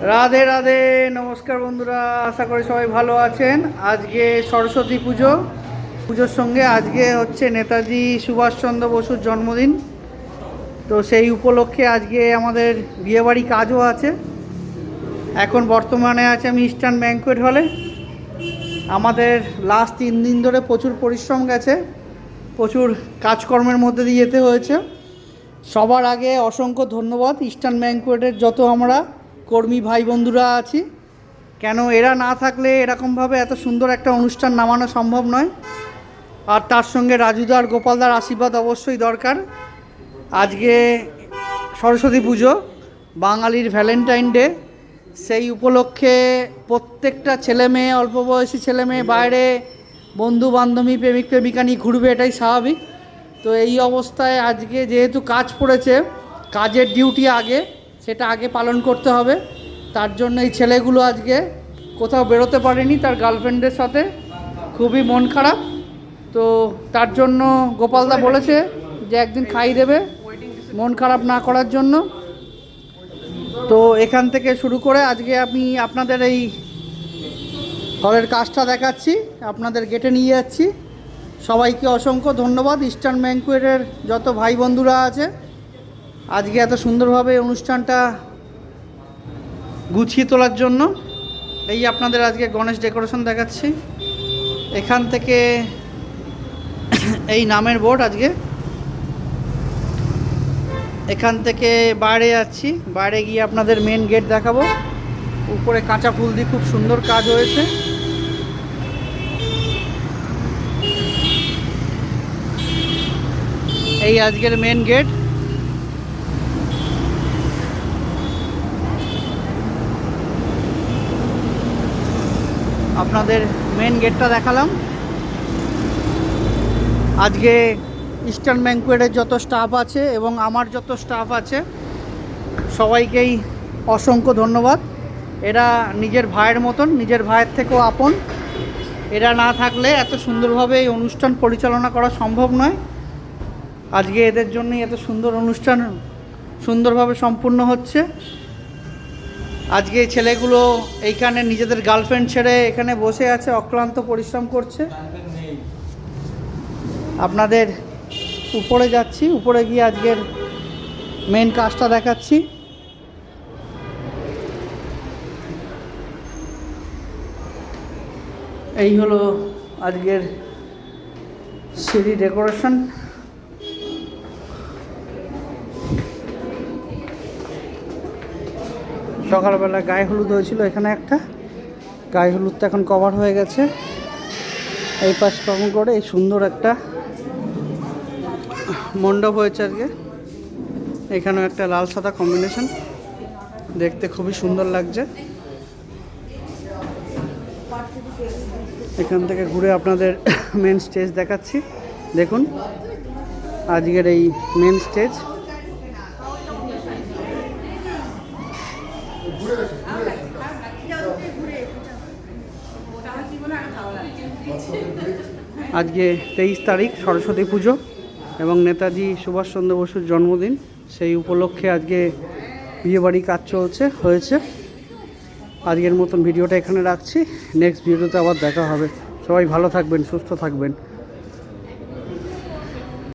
রাধে রাধে, নমস্কার বন্ধুরা, আশা করি সবাই ভালো আছেন। আজকে সরস্বতী পুজো, পুজোর সঙ্গে আজকে হচ্ছে নেতাজি সুভাষচন্দ্র বসুর জন্মদিন। তো সেই উপলক্ষে আজকে আমাদের বিয়েবাড়ি কাজও আছে। এখন বর্তমানে আছে আমি ইস্টার্ন ব্যাঙ্কুয়েট হলে। আমাদের লাস্ট 3 দিন ধরে প্রচুর পরিশ্রম গেছে, প্রচুর কাজকর্মের মধ্যে দিয়ে যেতে হয়েছে। সবার আগে অসংখ্য ধন্যবাদ ইস্টার্ন ব্যাঙ্কুয়েটের যত আমরা কর্মী ভাই বন্ধুরা আছি, কেন এরা না থাকলে এরকমভাবে এত সুন্দর একটা অনুষ্ঠান নামানো সম্ভব নয়। আর তার সঙ্গে রাজুদার গোপালদার আশীর্বাদ অবশ্যই দরকার। আজকে সরস্বতী পুজো, বাঙালির ভ্যালেন্টাইন ডে, সেই উপলক্ষে প্রত্যেকটা ছেলে মেয়ে, অল্প বয়সী ছেলে মেয়ে বাইরে বন্ধু বান্ধবী প্রেমিক প্রেমিকা নিয়ে ঘুরবে, এটাই স্বাভাবিক। তো এই অবস্থায় আজকে যেহেতু কাজ পড়েছে, কাজের ডিউটি আগে, সেটা আগে পালন করতে হবে। তার জন্য এই ছেলেগুলো আজকে কোথাও বেরোতে পারেনি তার গার্লফ্রেন্ডের সাথে, খুবই মন খারাপ। তো তার জন্য গোপালদা বলেছে যে একদিন খাইয়ে দেবে মন খারাপ না করার জন্য। তো এখান থেকে শুরু করে আজকে আমি আপনাদের এই হলের কাজটা দেখাচ্ছি, আপনাদের গেটে নিয়ে যাচ্ছি। সবাইকে অসংখ্য ধন্যবাদ ইস্টার্ন ব্যাঙ্কুয়েটের যত ভাই বন্ধুরা আছে, আজকে এত সুন্দরভাবে অনুষ্ঠানটা গুছিয়ে তোলার জন্য। এই আপনাদের আজকে গণেশ ডেকোরেশন দেখাচ্ছি। এখান থেকে এই নামের বোর্ড, আজকে এখান থেকে বাইরে যাচ্ছি, বাইরে গিয়ে আপনাদের মেন গেট দেখাবো। উপরে কাঁচা ফুল দিয়ে খুব সুন্দর কাজ হয়েছে। এই আজকের মেন গেট। আপনাদের মেন গেটটা দেখালাম। আজকে ইস্টার্ন ব্যাঙ্কুয়েটের যত স্টাফ আছে এবং আমার যত স্টাফ আছে, সবাইকেই অসংখ্য ধন্যবাদ। এরা নিজের ভাইয়ের মতন, নিজের ভাইয়ের থেকেও আপন। এরা না থাকলে এত সুন্দরভাবে এই অনুষ্ঠান পরিচালনা করা সম্ভব নয়। আজকে এদের জন্যই এত সুন্দর অনুষ্ঠান সুন্দরভাবে সম্পূর্ণ হচ্ছে। আজকে ছেলেগুলো এইখানে নিজেদের গার্লফ্রেন্ড ছেড়ে এখানে বসে আছে, অক্লান্ত পরিশ্রম করছে। আপনাদের উপরে যাচ্ছি, উপরে গিয়ে আজকের মেন কাজটা দেখাচ্ছি। এই হলো আজকের সিঁড়ি ডেকোরেশন। সকালবেলা গায়ে হলুদ হয়েছিল, এখানে একটা গায়ে হলুদটা এখন কভার হয়ে গেছে। এই পাশ কখন করে এই সুন্দর একটা মণ্ডপ হয়েছে আজকে। এখানেও একটা লাল সাদা কম্বিনেশন, দেখতে খুবই সুন্দর লাগছে। এখান থেকে ঘুরে আপনাদের মেন স্টেজ দেখাচ্ছি। দেখুন আজকের এই মেন স্টেজ। আজকে 23 তারিখ সরস্বতী পুজো এবং নেতাজি সুভাষচন্দ্র বসুর জন্মদিন। সেই উপলক্ষে আজকে বিয়েবাড়ি কাজ হয়েছে। আজকের মতন ভিডিওটা এখানে রাখছি। নেক্সট ভিডিওতে আবার দেখা হবে। সবাই ভালো থাকবেন, সুস্থ থাকবেন।